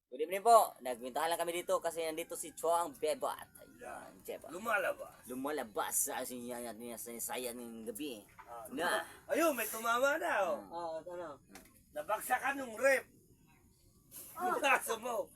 Good evening po. Nagpintahan lang kami dito kasi nandito si Chuang Bebat. Ayan, Bebat. Lumalabas sa sinya niya sa saya ng gabi. Na. Ayun, may tumama na. Ano? Nabagsakan ng rep. Yung kaso mo.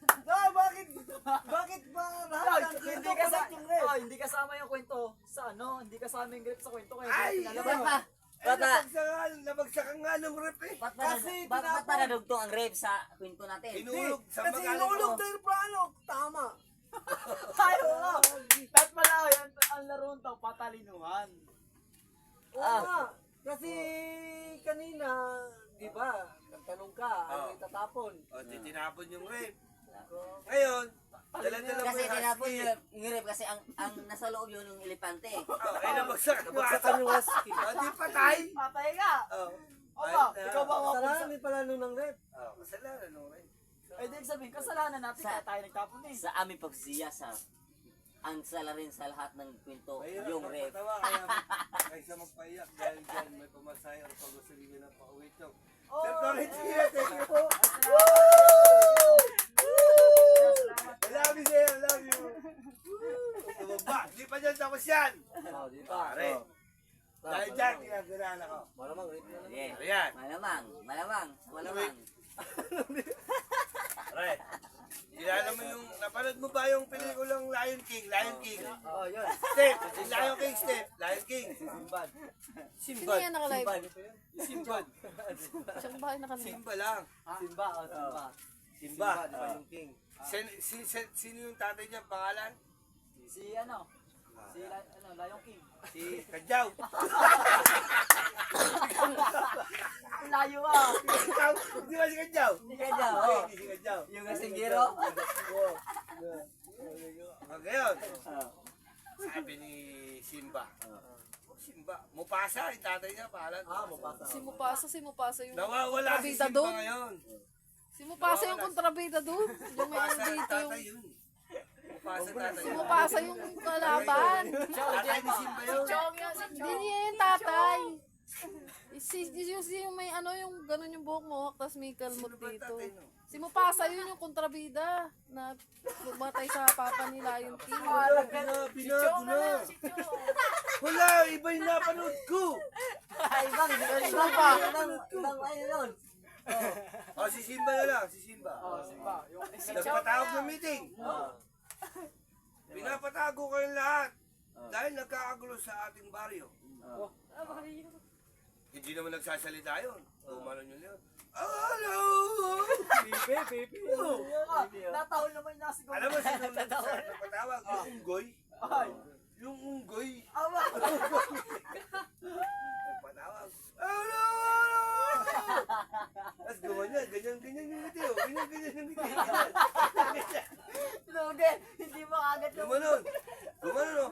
Bakit ba lahat ng Hindi kwento ka kalat yung rep? hindi kasama yung kwento sa ano, hindi kasama yung grip sa kwento kaya Ay, hindi Ba't pinalabas. pa? Bata, Nabagsakan nga ng rep eh. ba't pa nadugtong ang rape sa kwento natin? Inulog sa Kasi magaling inulog ko. tayo paano? Tama. Tayo nga. Kahit pala yan, ang laruan to, patalinuhan. Oo nga. Kasi kanina, di ba, nagtanong ka, ano itatapon? O, tinapon yung rep. Ngayon, dala-dala mo Kasi yung tinapon husky. yung rape kasi ang nasa loob yun yung elepante. Ay, nabagsakan yung Nabagsakan aso. yung husky. O, di patay. Patay ka! Oh. Opa, ikaw ba ang Kasalanan din pala nun ng rep. Kasalanan ng rep. Eh, di sabihin, kasalanan natin kaya tayo nagtapon eh. Sa aming pagsiyasa, ang sala rin sa lahat ng kwento, Mahirap yung rape. magpatawa, kaysa magpaiyak dahil dyan may pumasay or pag-usaligin ng pauwi chok. Oh, Sir Torres, thank you po. Salamat. I love you, sir. I love you. Tumaba. Di pa dyan tapos yan. Di ba? Pare. Dahil dyan, ginaganahan ako. Malamang rep na lang. Yeah. Ayan. Malamang. Pare. Kilala mo yung, napanood mo ba yung pelikulang Lion King? Lion King. Oh, yun. Step. Si Lion King, Step. Lion King. Simbad. Sino yan naka-live? Simbad. Siyang bahay naka-live. Simba lang. Simba, oh, Simba. Simba. Di ba yung king? Sino yung tatay niya? Pangalan? Si ano? Si Lion King. Si Kadyaw. Ang layo ah. Kadyaw. Di ba si Kadyaw? Hindi ka dyan, Okay, oh. hindi si Kadyaw. Yung kasinggero. Ngayon, sabi ni Simba. Simba. Mupasa, yung tatay niya, pangalan. Mupasa. Si Mupasa yung Nawawala si kontrabida Simba doon. ngayon. Si Mupasa yung kontrabida doon. Yung may Mupasa, dito tatay yung... yun. Mupasa, tatay Si yun. Mupasa yung kalaban. Tatay ni Simba yun. Hindi niya yung tatay. Yung may ano yung ganun yung buhok mo, tapos may kalmot Sino ba dito. tatay no? Si Mupasa yun yung kontrabida na bumatay sa papa ni Lion King. Binago na. Wala, iba yung napanood ko. Ibang ano nun. O, si Simba na lang, si Simba. Simba. Yung Nagpatawag ng meeting. Pinapatago kayong lahat. Dahil nagkakagulo sa ating baryo. Hindi naman nagsasalita yun. Umano nyo yun. Hello! natahol naman yung nasigaw. Alam mo sino nagpatawag? Yung unggoy. Ay. Yung unggoy. Awa. Nagpatawag. Hello! Tapos gumanyan. Ganyan yung ngiti. Ganyan yung ngiti. Lugi, hindi mo agad yung... Gumanon. Gumanon.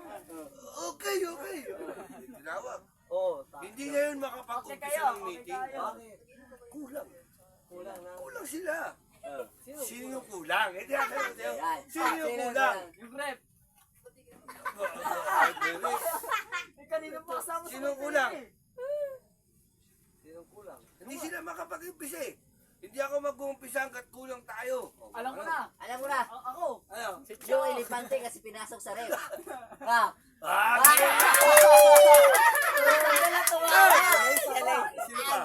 Okay. Tinawag. Oo, Hindi ngayon Okay makapag-umpisa kayo, ng okay meeting. kayo. Kulang. kulang na. Kulang sila. Sino? Sino yung kulang? Hindi ako sa'yo. Yan. Sino yung kulang? Yung rep. Sino Eh, kanina pa kasama sa Sino meeting kulang? eh. Sino kulang? Hindi sila makapag-umpisa eh. Hindi ako mag-uumpisa hanggat kulang tayo. Alam ko na. Alam mo na, Ako. Ano? yung elepante kasi pinasok sa rep. Ah. Ah!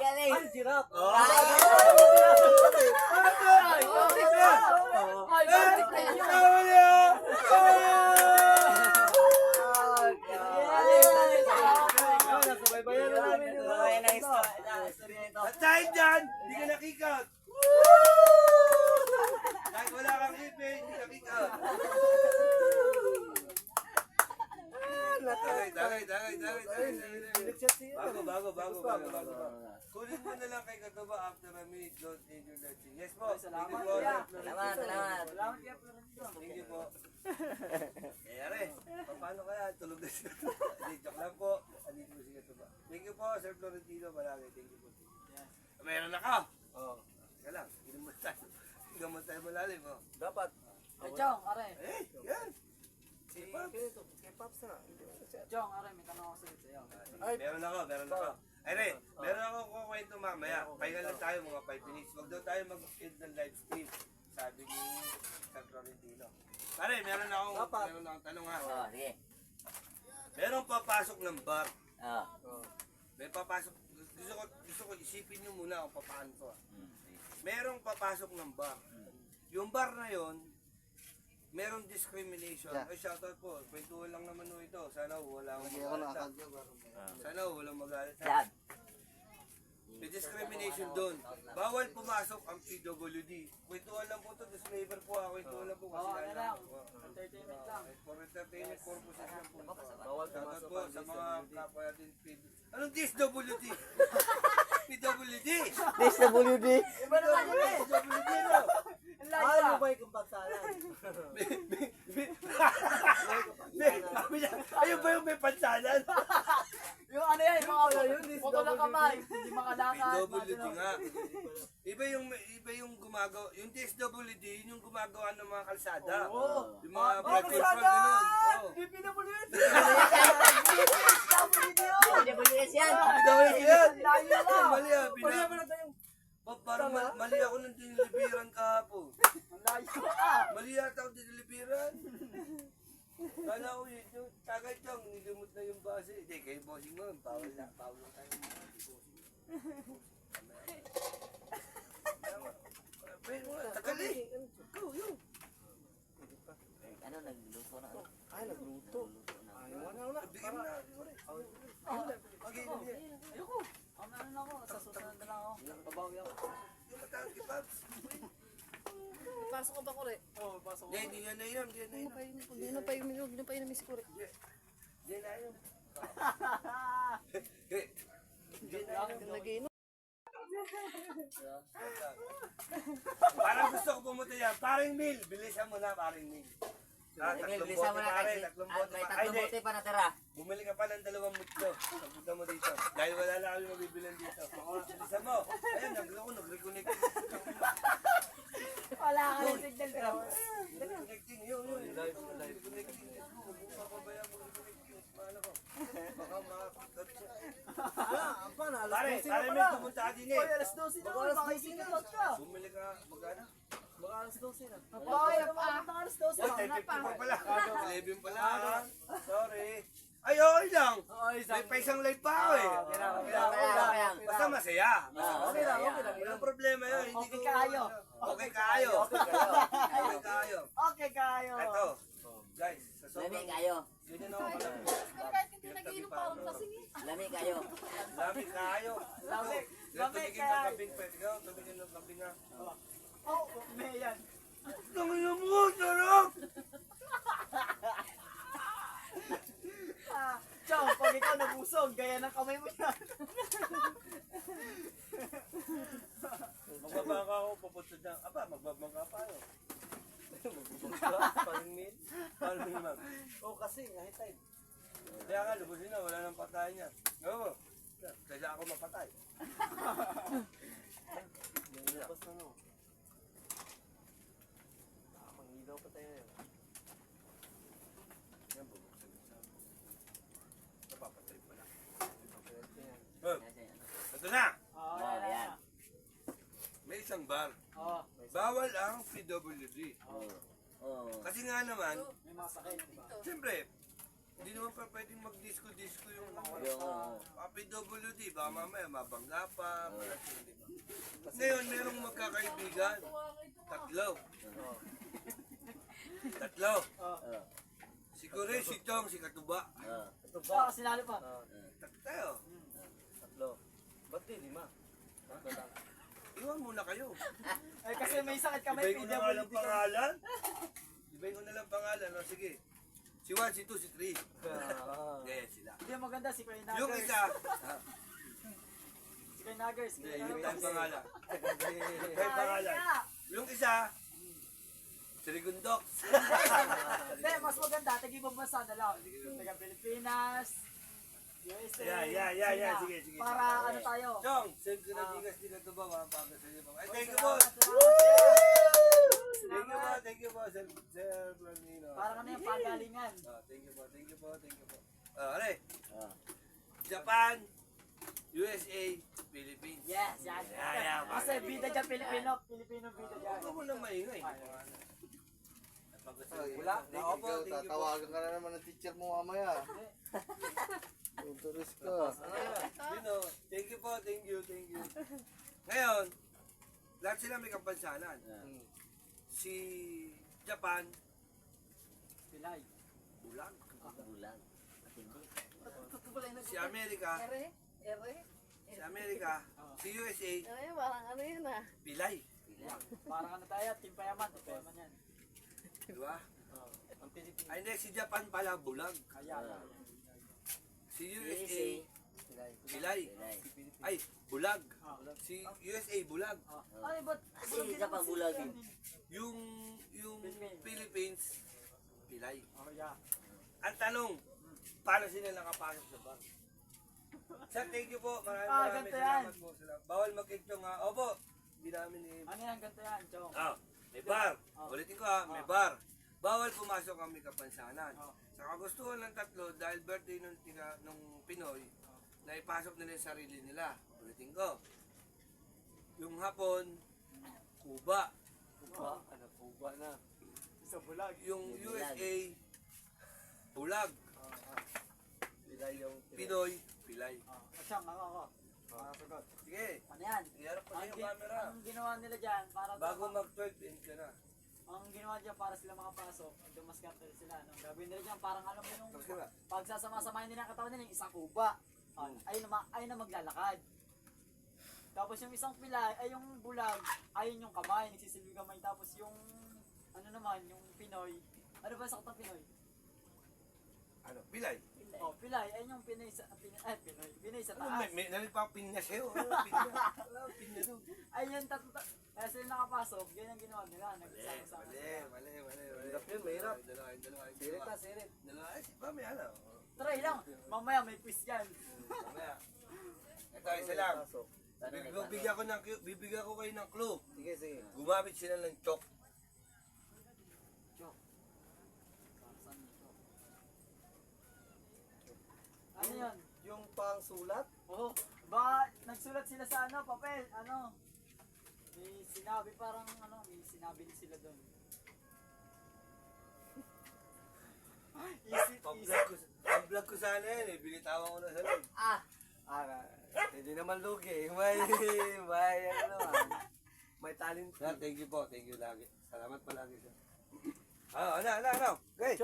Galing. Ay, sirap! Oh! Ay, bakit na yun? Nasubaybayan na namin yun. At dahil dyan, hindi ka nakikout. Dahil wala kang ipin, hindi ka kikout. Tagay. Bago. Kunin mo na lang kay Katuba after a minute, don't need your letting. Yes po. Salamat, Thank you po. kuya. Salamat. Salamat kaya Florentino. Thank you po. Kayari, paano kaya? Tulog na siya. Hindi, joke lang po. Andito mo si Katuba. Thank you po, Sir Florentino. Malaki. Thank you po. Mayroon ako. Oo. Teka lang, inom mo tayo. Tingnan mo tayo malalim. Oh. Dapat. Eh, Chong, are. Yan. Si kay Pops na. Chong, are, may tanong ako sa'yo. Meron ako. Ay, meron ako kukwento mamaya. Pahinga lang tayo mga 5 minutes. Huwag daw tayo mag-end ng live stream. sabi ni Sir Florentino. Pare, meron akong tanong ha. Oh, sige. Merong papasok ng bar. Oh. May papasok, gusto ko isipin nyo muna kung paano to. Sige. Merong papasok ng bar. Yung bar na yon, merong discrimination. Ay, shoutout po. Kwentuhan lang naman ho ito. Sana wala akong magalit. Sana walang magalit. Dad. May discrimination doon. Bawal pumasok ang PWD. Kwentuhan lang po ito. Disclaimer po ako. Kwentuhan lang po kasi ano lang. Oo. Entertainment lang. For entertainment purposes lang po ito. Bawal Shoutout pumasok po ang sa mga kapwa natin PWD. Anong DSWD? PWD! DSWD. Iba naman yun eh. PWD no? Ang layo Ano ah. ba yung kumpagsalan? Ayun ba yung may pansalan? Yung ano yan, yung mga putol ng kamay. Hindi makalakad. PWD nga. Iba yung gumagawa, yung DSWD, yun yung gumagawa ng mga kalsada. Oo. Yung mga Oh, breakfast kalsada! bar ganun. Oo. PWD! DWS yan. PWD yan. Layo lang. Mali ah, parang mali ako ng diniliberan kahapon. Ang layo ah. Mali yata ako diniliberan. Kala ko yun, yung tagay tiyang nilimot na yung base. Hindi, kayo bossing mo, bawal lang tayo mga bossing. Tagal eh. Go, yun. Ano, nagluto na. Ay, nagluto. Ay, wala. Bigyan mo na. Okay, Ayoko. Ang ano na ako, sa susunod na lang ako. Babawi ako. yung matawag kay Pops. Pasok ko ba ko rin? Oo, pasok ako. Hindi yan na yun, hindi yan na yun. Hindi na pa inumin si Kure. Hindi na yun. Hindi na yun. Nag-inom. Parang gusto ko pumunta yan. Paring meal. Bilisan mo na, paring meal. Tatlong Bilisan mo bote na pare, kasi. tatlong At bote may pare. Ay, tatlong hindi. bote pa natira. Bumili ka pa ng 2 mutlo. Pagpunta mo dito. Dahil wala lang kami mabibilan dito. Bilisan mo. Ayun, nag-reconnect. Wala ka ng signal ka. Reconnecting, yun. Reconnecting. Papabayaan mo reconnecting. Paano ko? Baka makapick up siya. Paano? Alas Pare, 12 na pare, may pala. pumunta ka din Oy, eh. alas 12 na. Baka alas Baka 12 isingit na. ka. Bumili ka, magkano? Baka alas 12 na. Bakit? Pumunta ka alas 12. Oh, 10.50 Hanap pa pa. pala. 11 pala. Sorry. Ay, okay lang. Oo, May pa isang live pa ako eh. Okay lang, okay lang. Basta masaya. Okay lang, okay lang. Walang problema yun. Hindi Okay ko- kayo. Okay kayo. Okay kayo. Okay kayo. Ito. Guys, sa Lami sobrang... kayo. Ganyan ako pala. Kahit hindi nag-inom, parang kasing eh. Lami kayo. Lami kayo. Lamig. Ito, tumigin ng kayo. kabing pwede ka. Tumigin ng kabing nga. Oh, may yan. Tumigin mo, sarap! Chong, pag ikaw nabusog, gaya ng kamay mo yan. Magbabangka ako, pupunta dyan. Aba, magbabangka pa ako. Paring meal. Paano yun, ma'am? Oo, kasi, kahit time. Kaya nga, lubusin na, wala nang patayan niya. Oo. Kaya ako mapatay. Tapos na no. Nakapangilaw pa tayo ngayon. Yan, bubuksan mo sa amin. Napapatay pala. Pwede yan. Ito na! Oo, Oh, yan. May isang bar. Oo. Bawal ang PWD. Oh. Kasi nga naman, May mga sakit, di ba? siyempre, hindi naman pa pwedeng mag-disco-disco yung Yung, PWD. Baka mamaya mabangga pa. Di ba? Ngayon, merong magkakaibigan. Tatlo. Si Kure, si Chong, si Katuba. Ito Oo, ba? sinalo pa. Tatlo tayo. Tatlo. Ba't di 5? Iwan muna kayo. Eh, kasi may sakit ka, may Ibay ko na nga lang PWD ka. pangalan. Ibay ko na lang pangalan. O, sige. Si 1, si 2, si 3. Ganyan sila. Hindi maganda si Kuya Nuggers. Yung isa, Si Kuya Nuggers. hindi, yung tayong pangalan. Tayong pangalan. Yung isa, si Rigundox. Hindi, mas maganda. Tag-ibang bansa na lang. Taga Pilipinas, USA, Yeah. China. Sige. Para ano tayo? Chong, send ko na gigas din ito ba? Mapapagas sa inyo. Ay, thank you po. Thank you po, Sir Planino. Para kami yung pagalingan. Thank you po. Ano Japan, USA, Philippines. Yes, yan. Yeah. kasi bida dyan, Pilipino bida dyan. Huwag mo na maingay. Wala. Opo, thank you po. Tatawagan ka na naman ng teacher mo mamaya. Tuturis ka. You know, thank you po, thank you. Ngayon, lahat sila may kapansanan. Si Japan, Pilay. bulag. Bulag. At hindi. Si Amerika, si USA, Ay, parang ano yun ah. pilay. Parang ano tayo, Team Payaman yan. Di ba? Ang Pilipinas. Ay, hindi, si Japan pala, bulag. Kaya, Si USA, USA. pilay. Pilay. Ay, bulag. Si USA, bulag. Ay, ba't? Kasi isa pang bulag eh. Yung Philippines, pilay. Oh, yeah. Ang tanong, paano sila nakapasok sa bank? Sir, thank you po. Maraming ganito yan. salamat po. Bawal mag-iktong ha. Opo, hindi namin ni... Ano yan, ganito yan, Chong? May bar. Ulitin ko ha, may bar. Bawal pumasok ang may kapansanan. Sa kagustuhan ng tatlo, dahil birthday nung Pinoy, na ipasok nila yung sarili nila. Ulitin ko. Yung Hapon, Cuba. Ano, Cuba na. Sa bulag. Yung USA, bulag. Pilay yung Pinoy, pilay. Siyang, ako. Sagot. Sige, Ano yan? iharap pa Ang, yung camera. ang ginawa nila dyan, para Bago mag-12 in ka na. ang ginawa dyan para sila makapasok, dumaskarte sila. Ano, gagawin nila dyan, parang alam mo yung Tapos ka na. pag sasama-samahin nila ang katawan nila, yung isang kuba. Ayun na maglalakad. Tapos yung isang pilay, ay yung bulag, ayun yung kamay, nagsisilbi kamay. Tapos yung, ano naman, yung Pinoy. Ano ba sa katang Pinoy? Ano? Pilay. Oh, pilay, ayun yung Pinoy sa, Pinoy sa taas. May nalipang-pinya sa'yo. Ano, pinya doon. Ayun, kaya sila nakapasok, ganyan ginawa nila. Nagsama-sama sila. Mali. Mahirap yun, mahirap. Dalawa. Sirit na, sirit. Dalawa. Ay, ba may ano? Try lang, mamaya may quiz yan. Mamaya. Ito, isa lang. Pasok. Bibigyan ko kayo ng clue. Sige, sige. Gumamit sila ng chalk. Ano yun? Yung pang sulat? Oo. Ba, nagsulat sila sa ano, papel, ano. May sinabi parang ano, may sinabi din sila doon. Easy. Pag-vlog ko sana yan eh. Binitawan ko na sa loob. Hindi naman lugi. May ano naman. May talent. Sir, thank you po. Thank you lagi. Salamat palagi sir. Ano? Okay.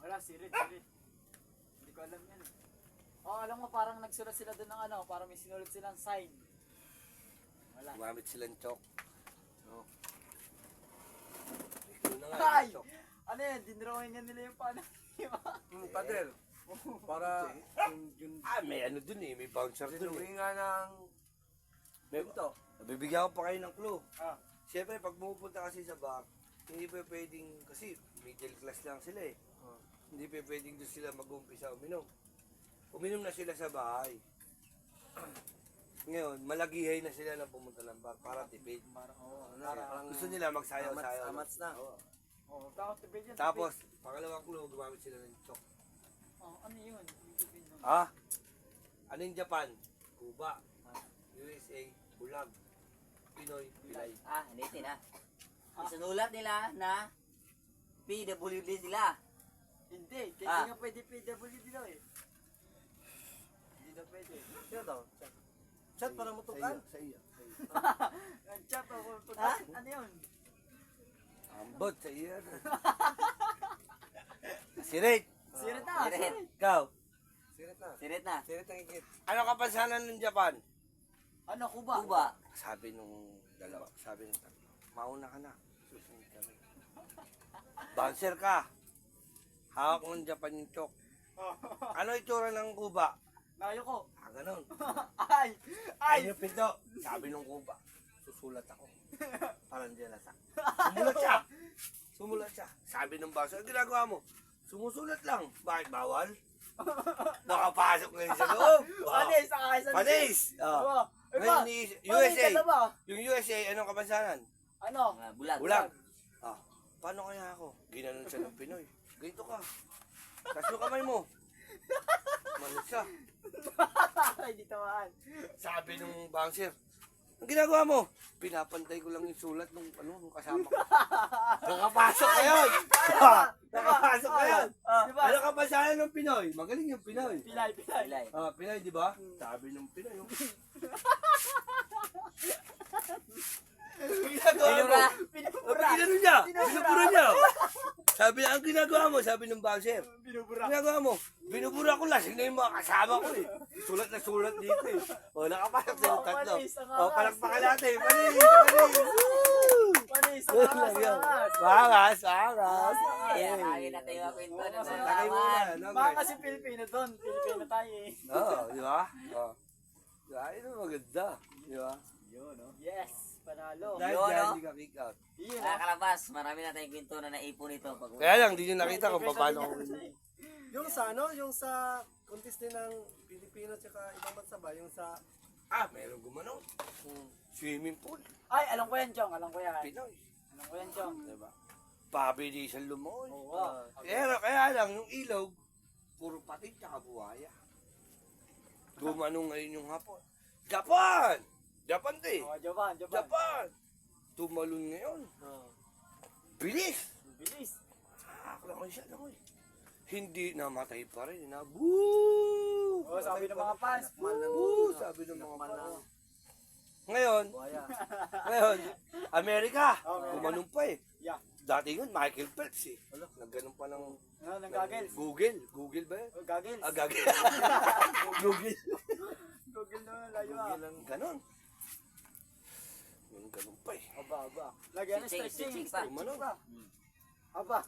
Wala, sirit. Hindi ko alam yan. Oh, alam mo, parang nagsulat sila doon ng ano, parang may sinulat silang sign. Wala. Gumamit silang chalk. Oh. Ikaw na nga Ay! yung chalk. Ano yan, dinrawing nga nila yung paano. Pader. Para yung May ano dun eh. May bouncer dun eh. sinuwi nga ng Ito. Bibigyan ko pa kayo ng clue. Ah. Siyempre, pag pumupunta kasi sa bar, hindi pa pwedeng, kasi middle class lang sila eh. Hindi pa pwedeng doon sila mag-umpisa uminom. Uminom na sila sa bahay. Ngayon, malagihay na sila na pumunta ng bar para tipid. Gusto nila magsayaw-sayaw. amats na. Oh, tapos tipid yan. Tapos, pangalawang clue, gumamit sila ng chok. Oh, ano yun? Tipid nun. Ano yung Japan? Cuba. USA, Bulag. Pinoy, Pilay. Hindi na. Isinulat nila na PWD sila. Hindi, kaya hindi nga pwede PWD daw eh. Hindi na pwede. Sino to? Chat para mutukan? Sa iyo. Ang chat ako, ano yun? Ambot sa iyo. Sirit. Sirit na, Sirit. sirit. Ikaw. Sirit na. Sirit na. Sirit ang ikit. Ano kapansanan ng Japan? Ano, Kuba? Kuba. Sabi nung dalawa, sabi nung tatlo, mauna ka na. Susunod kami. Bouncer ka. Hawak mo ng Japan yung chok. Ano itsura ng Cuba? Nayo ko. Ganun. Ay! Ay yung pinto. Sabi nung Cuba, susulat ako. Parang jelata. Sumulat siya. Sabi ng bouncer, ang ginagawa mo? Sumusulat lang. Bakit bawal? Nakapasok ngayon sa loob. Panis! Sa Panis! Iba! Ngayon, USA. Panis ka na ba? Yung USA, anong kapansanan? Ano? Bulag. Bulag. Paano kaya ako? Ginanon siya ng Pinoy. Ganito ka. Taas yung kamay mo. Malit siya. Ay, di tamaan. Sabi nung bouncer, Ang ginagawa mo, pinapantay ko lang yung sulat nung kasama ko. Nakapasok ka yun! Nakapasok ka yun! Diba? Ano ka pa sana ng Pinoy? Magaling yung Pinoy. Pilay. Pilay. Pinoy, di ba? Sabi ng Pinoy. Ang ginagawa mo. Binura. Pinano niya. Binubura niya. Sabi ang ginagawa mo, sabi ng bouncer. Binubura. Ginagawa mo, binubura ko lasing na yung mga kasama ko eh. Sulat na sulat dito eh. O, nakapasok sa yung tatlo. Panis, ang O, angas. palakpakan natin. Panis. Panis, Woo! angas. Bangas, bangas. Ayan, lagi natin yung mga kwento na sa Tagay mo naman. na. Mga kasi Pilipino doon. Pilipino tayo eh. Oo, di ba? Oo. Diba? Ito maganda. Di ba? Yes, panalo. Dahil Yun, dyan, no? hindi ka kick out. Yun, Mga kalabas, marami na tayong kwento na naipon ito. Pag Kaya lang, di nyo nakita kung paano ako. Yung sa ano, yung sa contest din ng Pilipino tsaka ibang bansa ba? Yung sa Meron gumanong. Swimming pool. Ay, alam ko yan, Chong. Alam ko yan. Pinoy. Alam ko yan, Chong. Diba? Pabilisan lumoy. Oo. Pero kaya lang, yung ilog, puro patit tsaka buhaya. Gumanong ngayon yung hapon. Japan! Japan din! Oh, Japan. Japan! Tumalon ngayon. Bilis! Bilis. Langoy siya, langoy. Hindi namatay pa rin. Boo! Oh, sabi ng mga fans. Boo! Sabi ng mga fans. Ngayon, Amerika, gumanong pa eh. Yeah. Dati yun, Michael Phelps eh. Nagganon pa ng Ano, ng goggles? Google ba yun? Oh, goggles. Gagil. Google. Google na, layo ah. Ganon. Yung ganon pa eh. Aba. Lagyan ng Stretching stretching. pa. Tumalon. Aba.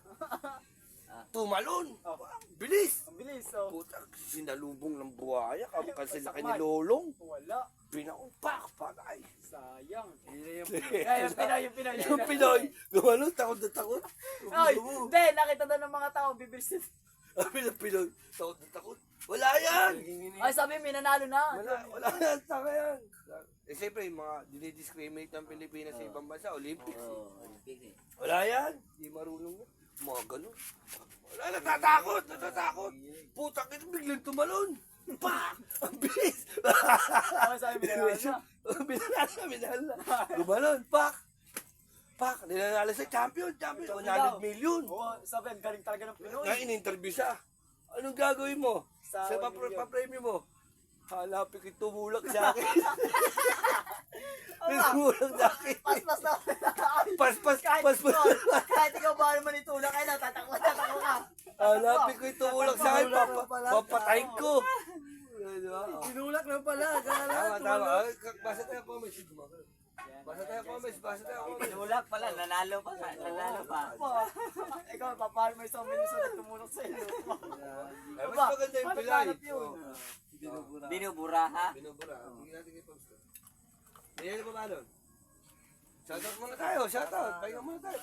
Tumalon. Oh. Bilis. Ang bilis, oh. Puta, sinalubong ng buhaya. Kasi laki ni Sakman. Lolong. Wala. Pinaumpak. Patay. Sayang. Yung Yung Pinoy. Gumanon, takot na takot. Ay, hindi. Nakita daw ng mga tao. Bibilis. Sabi ng Pinoy, takot na takot. Wala yan. Ay, sabi, may nanalo na. Wala yan. Taka yan. Eh, siyempre, yung mga dinidiscriminate ng Pilipinas sa ibang bansa, Olympics. Oo, Olympics eh. Wala yan. Hindi marunong yan. Mga ganun. Wala, natatakot. Putang ito, biglang tumalon. Pak! Ang bilis! Ay, sabi, may nanalo na. Binala. Gumalon. Pak! Ninanalo sa champion. 100 million. Oo, sabi, ang galing talaga ng Pinoy. Nga, in-interview siya. Anong gagawin mo? Sa Sa 1 million. pa-premyo mo? Hanapin ko tumulak sa akin. Tumulak sa akin. Pas na. Pas. Kahit ikaw ba naman itulak, ay natatakot ka. Hanapin ko yung tumulak sa akin. Papatayin ko. Diba? tinulak na pala. Tama. Basta tayo comments. Basta tayo comments. Tulak pala, nanalo pa. Ikaw, papahan mo isang minuto na tumulak sa iyo. Mas maganda yung pilay. Binubura ha? Binubura. Hindi natin kayo post. Hindi pa ba nun? Shoutout muna tayo. Shoutout. Pahinga muna tayo.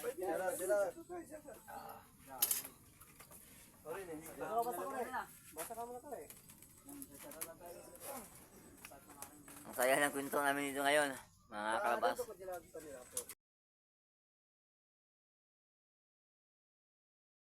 Basta ka muna ka eh. Ang saya ng kwento namin dito ngayon, mga kalabas. Ano ko nila?